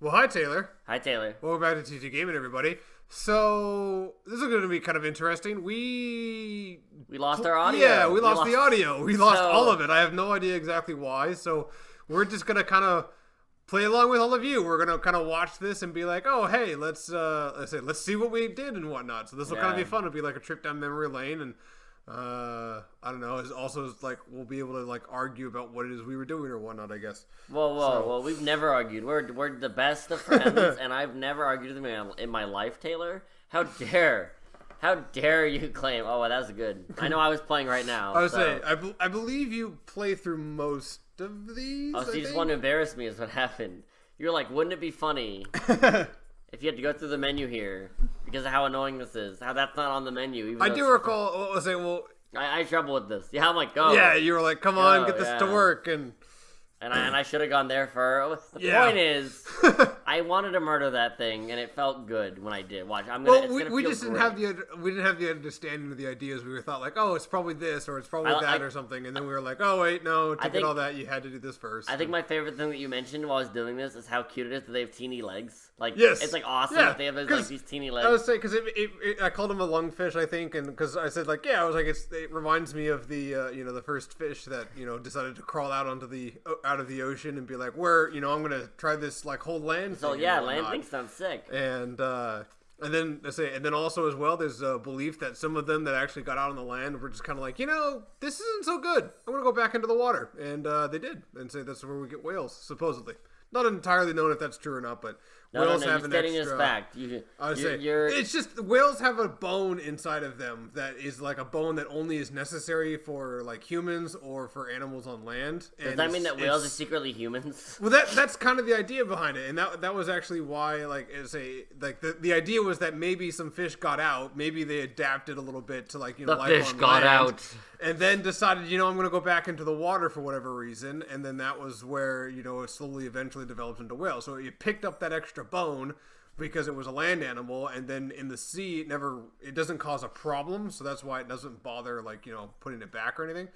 Well, hi, Taylor. Hi, Taylor. Welcome back to TT Gaming, everybody. So, this is going to be kind of interesting. We lost our audio. Yeah, we lost the audio. We lost all of it. I have no idea exactly why. So, we're just going to kind of play along with all of you. We're going to kind of watch this and be like, oh, hey, let's see what we did and whatnot. So, this will kind of be fun. It'll be like a trip down memory lane. And, I don't know. It's also like we'll be able to like argue about what it is we were doing or whatnot, I guess. Whoa. We've never argued. We're the best of friends, and I've never argued with him in my life, Taylor. How dare you claim? Oh, well, that was good. I know I was playing right now. I was saying, I believe you play through most of these. Oh, so you just want to embarrass me is what happened. You're like, wouldn't it be funny if you had to go through the menu here because of how annoying this is? How that's not on the menu. Even I do recall. I was saying, well, I had trouble with this. Yeah, I'm like, go. Yeah, you were like, come on, get this to work, and I should have gone there for. The point is, I wanted to murder that thing, and it felt good when I did. Watch, we just didn't have the understanding of the ideas. We thought like, oh, it's probably this or it's probably that or something, and then we were like, oh wait, no, to get all that, you had to do this first. I think my favorite thing that you mentioned while I was doing this is how cute it is that they have teeny legs. Like, yes. It's like awesome that they have like these teeny legs. I was saying because I called him a lungfish, I think, and because I said like, I was like, it reminds me of the the first fish that decided to crawl out of the ocean and be like, where I'm gonna try this like whole land. So land thing sounds sick. And then also as well, there's a belief that some of them that actually got out on the land were just kind of like, this isn't so good. I'm gonna go back into the water, and they did, and say that's where we get whales, supposedly. Not entirely known if that's true or not, but whales have an extra. This fact. It's just whales have a bone inside of them that is like a bone that only is necessary for like humans or for animals on land. Does that mean that whales are secretly humans? Well, that's kind of the idea behind it, and that was actually why the idea was that maybe some fish got out, maybe they adapted a little bit to like the life fish on got land, out, and then decided I'm going to go back into the water for whatever reason, and then that was where it slowly eventually developed into whales. So you picked up that extra bone because it was a land animal, and then in the sea it doesn't cause a problem, so that's why it doesn't bother putting it back or anything.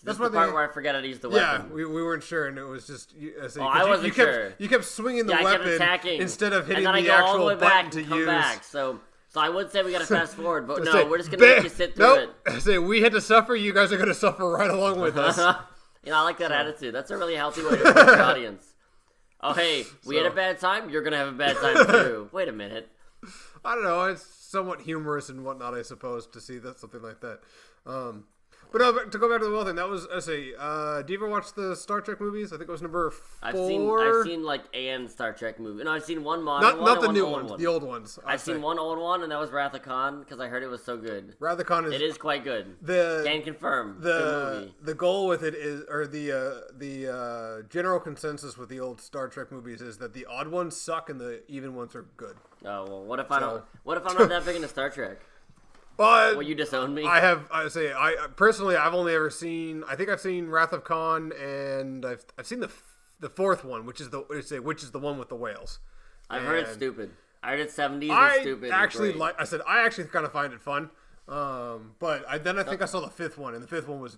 That's the part where I forgot how to use the weapon. Yeah, we weren't sure, and it was just I wasn't sure. You kept swinging the weapon instead of hitting the actual button to use. Back, so I would say we got to fast forward, but no, we're just gonna make you sit through it. I say we had to suffer. You guys are gonna suffer right along with us. I like that attitude. That's a really healthy way to approach the audience. Oh, hey, we had a bad time? You're going to have a bad time, too. Wait a minute. I don't know. It's somewhat humorous and whatnot, I suppose, to see something like that. But no, to go back to the whale thing, that was, do you ever watch the Star Trek movies? I think it was number 4. I've seen like Star Trek movie. No, I've seen one modern one. Not the new ones, the old ones. I've seen one old one, and that was Wrath of Khan, because I heard it was so good. Wrath of Khan is quite good. Can confirm. The goal with it is, or the general consensus with the old Star Trek movies is that the odd ones suck and the even ones are good. Oh well, what if I'm not that big into Star Trek? But will you disown me? I personally, I've only ever seen. I think I've seen Wrath of Khan, and I've seen the fourth one, which is the one with the whales. I've heard it's stupid. I heard it's 70s and stupid. I actually kind of find it fun. But I think I saw the fifth one, and the fifth one was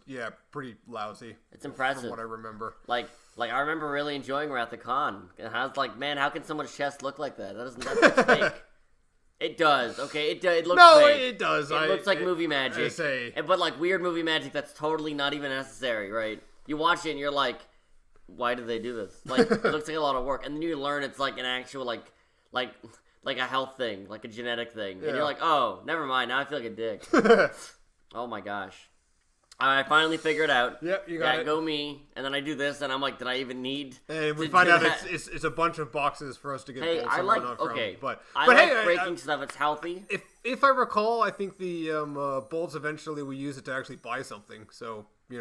pretty lousy. It's impressive from what I remember. Like I remember really enjoying Wrath of Khan, and I was like, man, how can someone's chest look like that? That's fake. It does. Okay, it looks fake. It does. It looks like movie magic. But like weird movie magic that's totally not even necessary, right? You watch it and you're like, why did they do this? Like it looks like a lot of work, and then you learn it's like an actual like a health thing, like a genetic thing, and you're like, oh, never mind. Now I feel like a dick. Oh my gosh. I finally figured it out. Yep, you got it. Go me, and then I do this, and I'm like, did I even need? And we find out it's a bunch of boxes for us to get. Hey, I like but I like breaking stuff. It's healthy. If I recall, I think the bolts eventually we use it to actually buy something. So hey,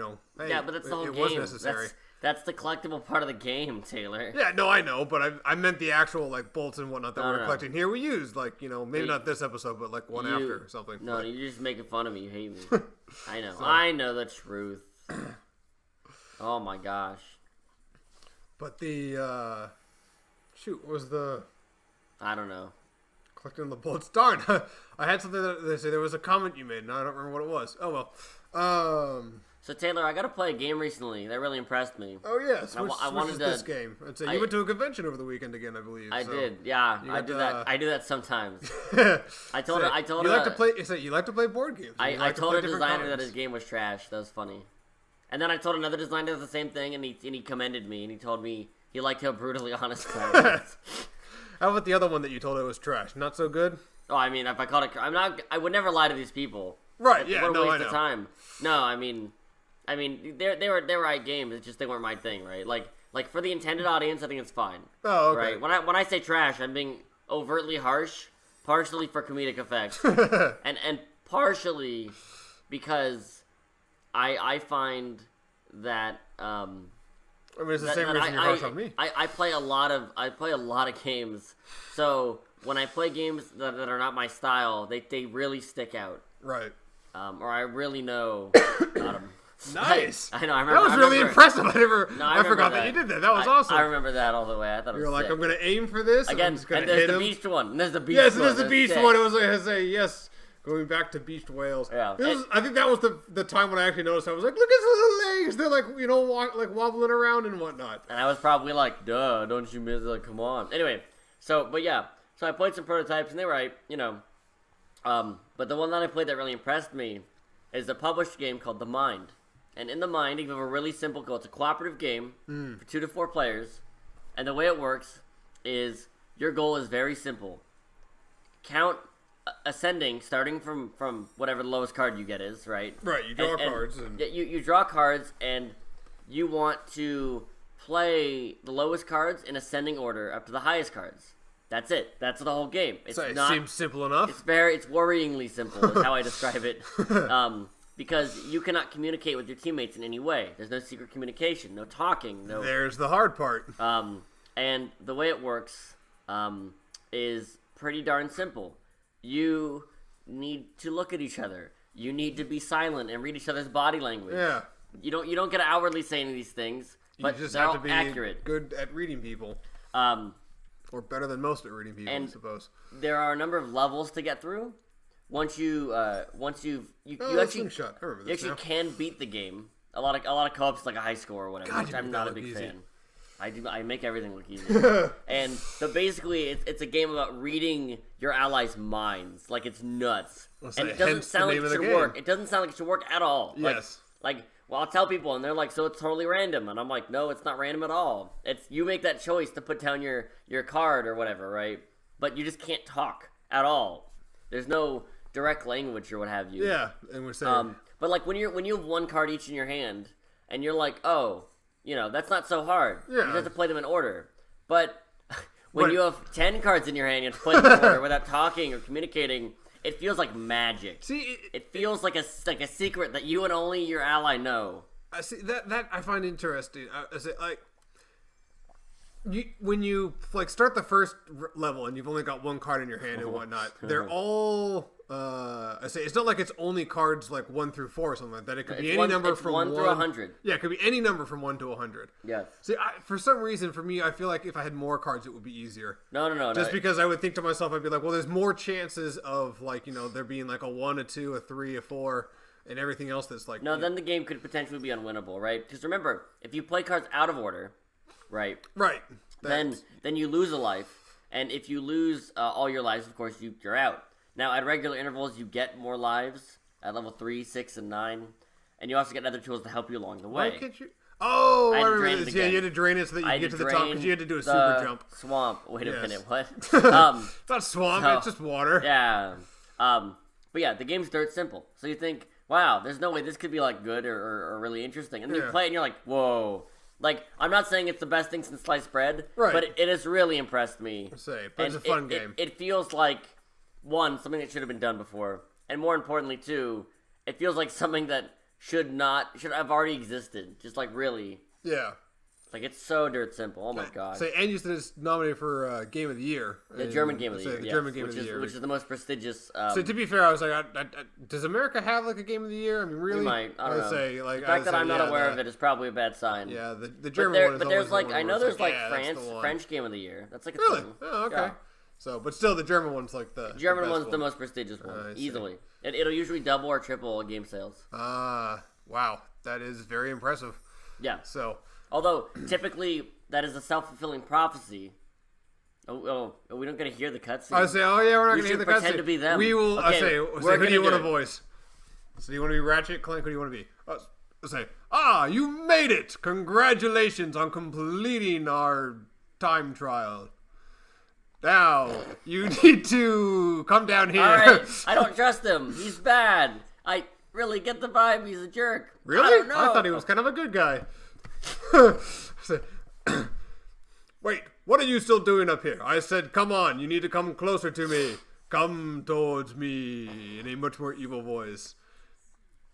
yeah, but that's the whole game. It was necessary. That's the collectible part of the game, Taylor. Yeah, no, I know, but I meant the actual like bolts and whatnot that we're collecting here. We used maybe not this episode, but like one after or something. No, you're just making fun of me. You hate me. I know. I know the truth. Oh my gosh. But the what was the? I don't know. Collecting the bolts. Darn, I had something that they say there was a comment you made, and I don't remember what it was. Oh well. So Taylor, I got to play a game recently that really impressed me. Oh yes, I wanted this game. I'd say you went to a convention over the weekend again, I believe. I did. Yeah, I do that. I do that sometimes. I told her. You like to play board games. I told a designer that his game was trash. That was funny. And then I told another designer the same thing, and he commended me, and he told me he liked how brutally honest I was. How about the other one that you told it was trash? Not so good. Oh, I mean, if I called it, I would never lie to these people. Right? Yeah. What a waste of time. No, I mean, they were right games. It's just they weren't my thing, right? Like for the intended audience, I think it's fine. Oh, okay. Right? When I say trash, I'm being overtly harsh, partially for comedic effect, and partially because I find that I mean, it's the same reason you're harsh on me. I play a lot of games, so when I play games that are not my style, they really stick out. Right. Or I really know about them. Nice. I know. I remember. That was really impressive. I forgot that you did that. That was awesome. I remember that all the way. I thought you were like, sick. I'm going to aim for this. Again, and there's the beached one. Yes, there's the beached one. It was like, I say, yes. Going back to beached whales. Yeah. I think that was the time when I actually noticed. I was like, look at those legs. They're like wobbling around and whatnot. And I was probably like, duh, don't you miss it? Come on. Anyway, so I played some prototypes and they were right, but the one that I played that really impressed me is a published game called The Mind. And in The Mind, you have a really simple goal. It's a cooperative game for 2 to 4 players. And the way it works is your goal is very simple. Count ascending, starting from whatever the lowest card you get is, right? Right, you draw cards. You draw cards, and you want to play the lowest cards in ascending order up to the highest cards. That's it. That's the whole game. It seems simple enough. It's worryingly simple is how I describe it. Because you cannot communicate with your teammates in any way. There's no secret communication, no talking. There's the hard part. And the way it works is pretty darn simple. You need to look at each other. You need to be silent and read each other's body language. Yeah. You don't get to outwardly say any of these things, but you just they're have to all be accurate. Good at reading people. Or better than most at reading people, I suppose. There are a number of levels to get through. Once you actually slingshot. I remember this you actually can beat the game. A lot of co-ops like a high score or whatever. God, which I'm not a big easy. fan. I make everything look easy. And so basically, it's a game about reading your allies' minds. Like it's nuts, and it doesn't sound like it should work. It doesn't sound like it should work at all. Yes. Well, I'll tell people, and they're like, "So it's totally random," and I'm like, "No, it's not random at all. It's you make that choice to put down your card or whatever, right? But you just can't talk at all. There's no direct language or what have you. Yeah, and we're saying, but like when you have one card each in your hand, and you're like, oh, that's not so hard. Yeah. You just have to play them in order. But when you have 10 cards in your hand, you have to play them in order without talking or communicating. It feels like magic. See, it feels like a secret that you and only your ally know. I see that I find interesting. When you start the first level and you've only got one card in your hand and whatnot, they're all. It's not like it's only cards 1 through 4 or something like that. It could be any number from 1 through 100. Yeah, it could be any number from 1 to 100. Yes. See, for some reason, for me, I feel like if I had more cards, it would be easier. No. Just because I would think to myself, I'd be like, well, there's more chances of there being a 1, a 2, a 3, a 4, and everything else that's No, then the game could potentially be unwinnable, right? Because remember, if you play cards out of order, right? Right. Then you lose a life, and if you lose all your lives, of course, you're out. Now, at regular intervals, you get more lives at level 3, 6, and 9, and you also get other tools to help you along the way. Why can't you? Oh, I remember this. Yeah, you had to drain it so that you could get to the top because you had to do a super jump. Swamp. Wait a minute, what? It's not swamp, it's just water. Yeah. But yeah, the game's dirt simple. So you think, wow, there's no way this could be good or really interesting. And then you play it and you're like, whoa. I'm not saying it's the best thing since sliced bread, right. but it has really impressed me. But it's a fun game. It feels like, one, something that should have been done before, and more importantly, two, it feels like something that should have already existed. Just really. Yeah. It's so dirt simple. Oh my god. And Houston is nominated for Game of the Year. The German Game of the Year. The German Game of the Year. Which is the most prestigious. So to be fair, I was like, does America have a Game of the Year? I mean, really? We might. I don't know. The fact that I'm not aware of it is probably a bad sign. Yeah, the German one is but there's always I know there's the French Game of the Year. That's a really? thing. Oh, okay. Yeah. So, but still, the German one's like the German best one's one. the most prestigious one, see. easily. It'll usually double or triple game sales. Wow, that is very impressive. Yeah. So, although typically that is a self-fulfilling prophecy. Oh, we don't get to hear the cutscene. I say, oh yeah, we're not going to hear the cutscene. Pretend to be them. We will. Okay, I say, who do you want to voice? So, do you want to be Ratchet, Clank? Who do you want to be? I say, you made it! Congratulations on completing our time trial. Now, you need to come down here. Alright, I don't trust him. He's bad. I really get the vibe he's a jerk. Really? I don't know. I thought he was kind of a good guy. Wait, what are you still doing up here? I said, come on, you need to come closer to me. Come towards me in a much more evil voice.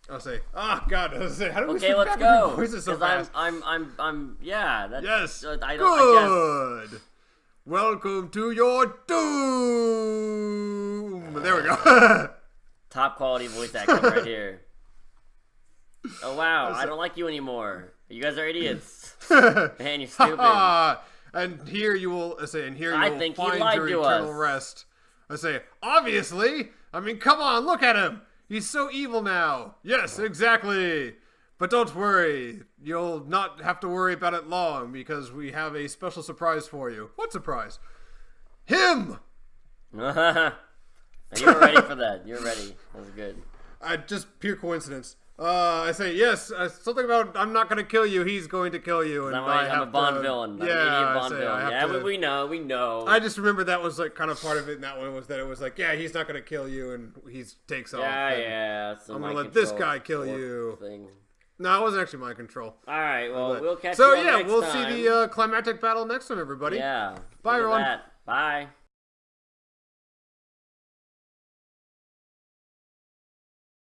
I'll say, God, I'll say, how do we let's go. Voices so fast? Yeah, that's... Yes, I guess. Welcome to your doom. There we go. Top quality voice acting right here. Oh, wow, I don't like you anymore. You guys are idiots. Man, you're stupid. And here you will find your eternal rest. I say, obviously. I mean, come on, look at him. He's so evil now. Yes, exactly. But don't worry. You'll not have to worry about it long because we have a special surprise for you. What surprise? Him! You were ready for that. You were ready. That was good. Just pure coincidence. I say, yes, something about I'm not going to kill you, he's going to kill you. And I'm a Bond villain. I'm an idiot Bond villain. Yeah, we know. I just remember that was like kind of part of it in that one was that it was like, yeah, he's not going to kill you, and he takes off. Yeah. I'm going to let this guy kill you. Thing. No, it wasn't actually mind control. All right, well, we'll catch you on next time. So, yeah, we'll see the climactic battle next time, everybody. Yeah. Bye, everyone. Bye.